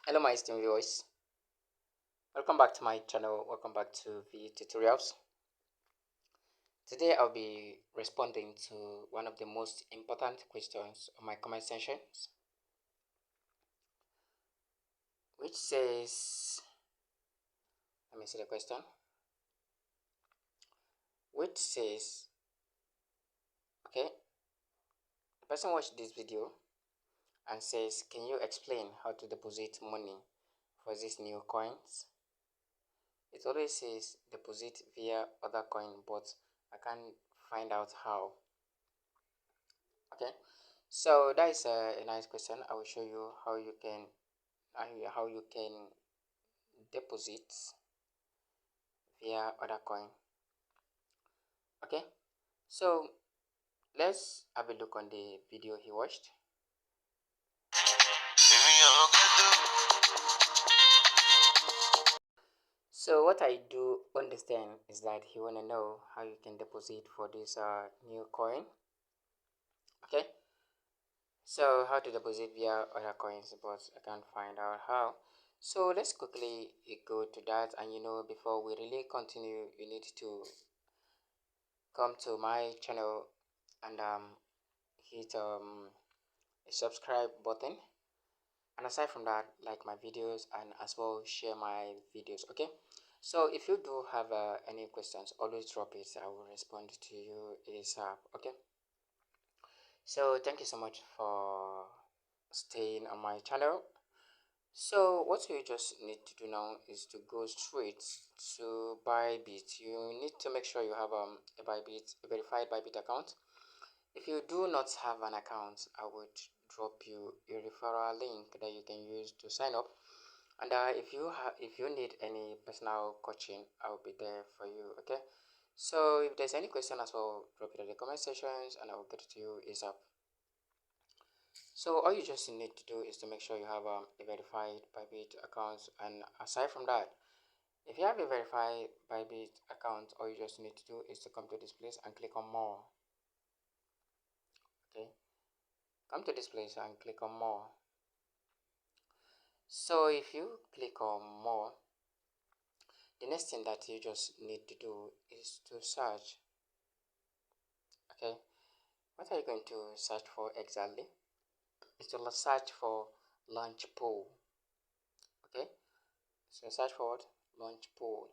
Hello my esteemed viewers, welcome back to my channel. Welcome back to the tutorials. Today I'll be responding to one of the most important questions on my comment sections, which says, let me see the question, which says, okay, the person watched this video and says, can you explain how to deposit money for these new coins? It always says deposit via other coin, but I can't find out how. Okay, so that is a nice question. I will show you how you can deposit via other coin. Okay, so let's have a look on the video he watched. So what I do understand is that he want to know how you can deposit for this new coin. Okay, so how to deposit via other coins, but I can't find out how. So let's quickly go to that, and before we really continue, you need to come to my channel and hit a subscribe button, and aside from that, like my videos and as well share my videos. Okay, so if you do have any questions, always drop it. I will respond to you ASAP. Okay, so thank you so much for staying on my channel. So what you just need to do now is to go straight to bybit. You need to make sure you have a verified bybit account. If you do not have an account, I would drop you a referral link that you can use to sign up. And if you need any personal coaching, I will be there for you. Okay, so if there's any question as well, drop it in the comment sections and I will get it to you ASAP. So all you just need to do is to make sure you have a verified bybit account. And aside from that, if you have a verified bybit account, all you just need to do is to come to this place and click on more. Okay, come to this place and click on more. So if you click on more, the next thing that you just need to do is to search. Okay, what are you going to search for exactly? Is to search for launchpool. Okay, so search for what? Launchpool.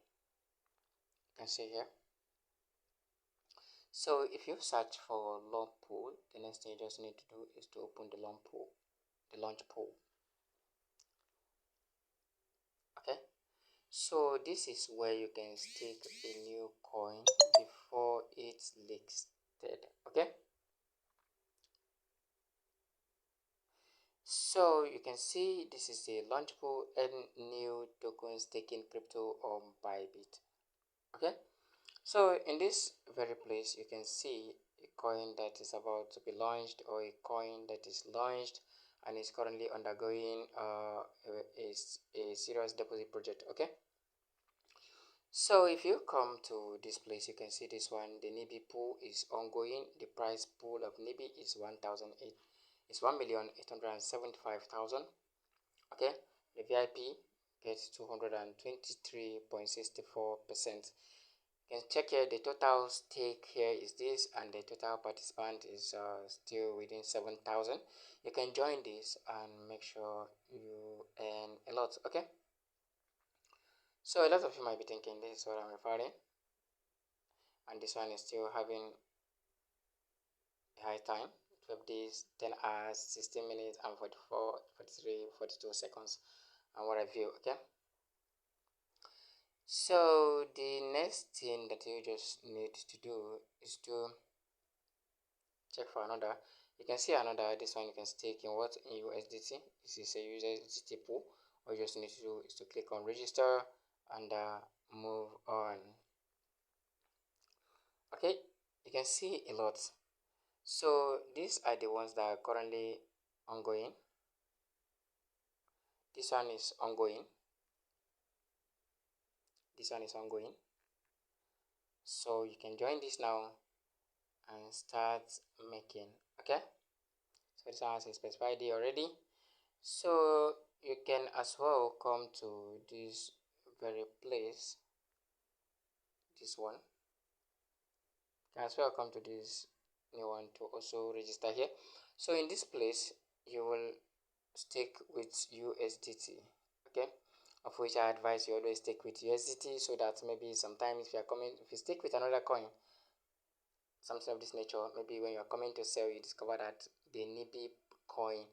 You can see here. So if you search for launchpool, the next thing you just need to do is to open the launchpool. Okay, so this is where you can stake a new coin before it's listed. Okay, so you can see this is the launchpool and new token staking crypto on bybit. Okay, so in this very place you can see a coin that is about to be launched, or a coin that is launched and is currently undergoing a serious deposit project. Okay, so if you come to this place, you can see this one. The NIBI pool is ongoing. The price pool of NIBI is 1,875,000. Okay, the VIP gets 223.64%. You can check here the total stake here is this, and the total participant is still within 7,000. You can join this and make sure you earn a lot. Okay, so a lot of you might be thinking this is what I'm referring, and this one is still having a high time, 12 days, 10 hours, 16 minutes and 44, 43, 42 seconds and what have you. Okay, so the next thing that you just need to do is to check for another. You can see another, this one you can stake in what? In USDT. This is a USDT pool. All you just need to do is to click on register and move on. Okay, you can see a lot. So these are the ones that are currently ongoing. This one is ongoing. This one is ongoing. So you can join this now and start making. Okay, so this one has a specified ID already. So you can as well come to this very place, this one. You can as well come to this new one to also register here. So in this place, you will stick with USDT, okay, of which I advise you always stick with USDT, so that maybe sometimes if you are coming, if you stick with another coin, something of this nature, maybe when you are coming to sell, you discover that the NIBI coin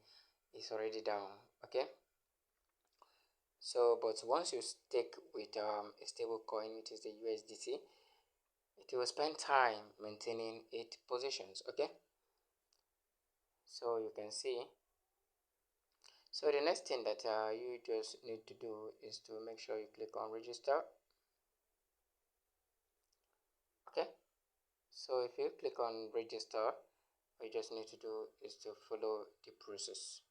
is already down, okay. So but once you stick with a stable coin, which is the USDT, it will spend time maintaining its positions, okay. So you can see, so the next thing that you just need to do is to make sure you click on register, okay. So if you click on register, what you just need to do is to follow the process.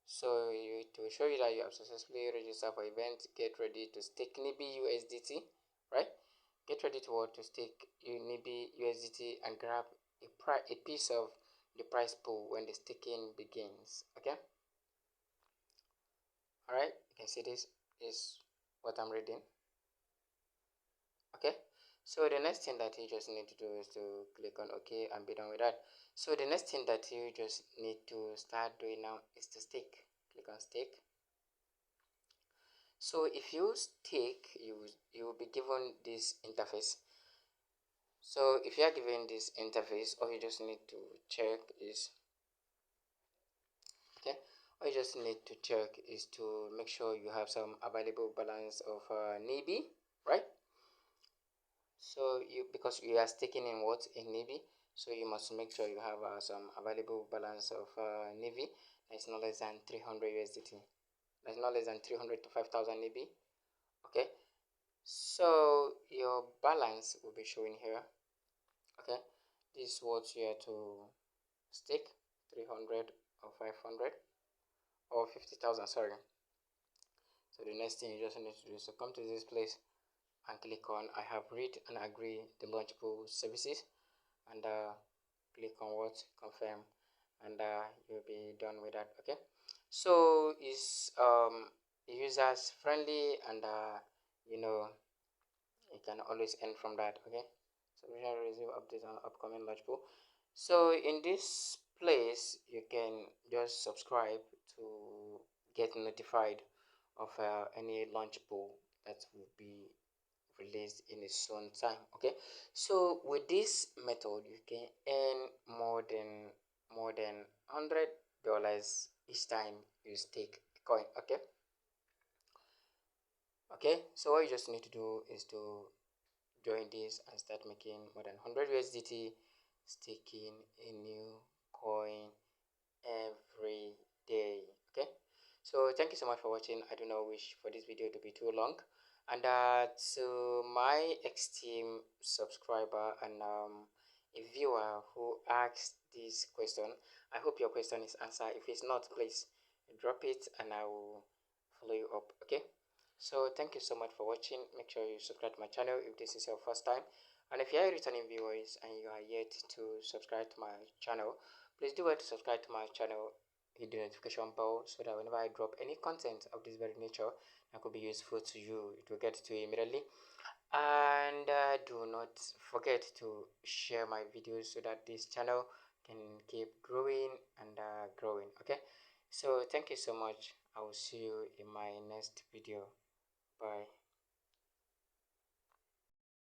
So to show you that you have successfully registered for event, get ready to stake NIBI USDT, right? Get ready to stake NIBI USDT and grab a piece of the price pool when the staking begins, okay. All right, you can see this is what I'm reading, okay. So the next thing that you just need to do is to click on OK and be done with that. So the next thing that you just need to start doing now is to stake. Click on stake. So if you stake, you will be given this interface. So if you are given this interface, all you just need to check is, okay, all you just need to check is to make sure you have some available balance of NIBI, right? So because you are staking in what, in NIBI, so you must make sure you have some available balance of NIBI that's not less than 300 USDT. That's not less than 300 to 5,000 NIBI. Okay, so your balance will be showing here. Okay, this is what you have to stake, 300 or 500 or 50,000, sorry. So the next thing you just need to do is to come to this place and click on I have read and agree the launchpool services, and click on what, confirm, and you'll be done with that, okay. So it's users friendly, and you know, you can always earn from that, okay. So we have receive updates on upcoming launchpool. So in this place you can just subscribe to get notified of any launchpool that will be released in a soon time, okay. So with this method you can earn more than $100 each time you stake a coin, okay. So what you just need to do is to join this and start making more than 100 USDT staking a new coin every day, okay. So thank you so much for watching. I do not wish for this video to be too long, and to my esteemed subscriber and a viewer who asked this question, I hope your question is answered. If it's not, please drop it and I will follow you up, okay. So thank you so much for watching. Make sure you subscribe to my channel if this is your first time, and if you are returning viewers and you are yet to subscribe to my channel, please do well to subscribe to my channel, hit the notification bell, so that whenever I drop any content of this very nature that could be useful to you, it will get to you immediately. And do not forget to share my videos so that this channel can keep growing and growing, okay. So thank you so much. I will see you in my next video. Bye.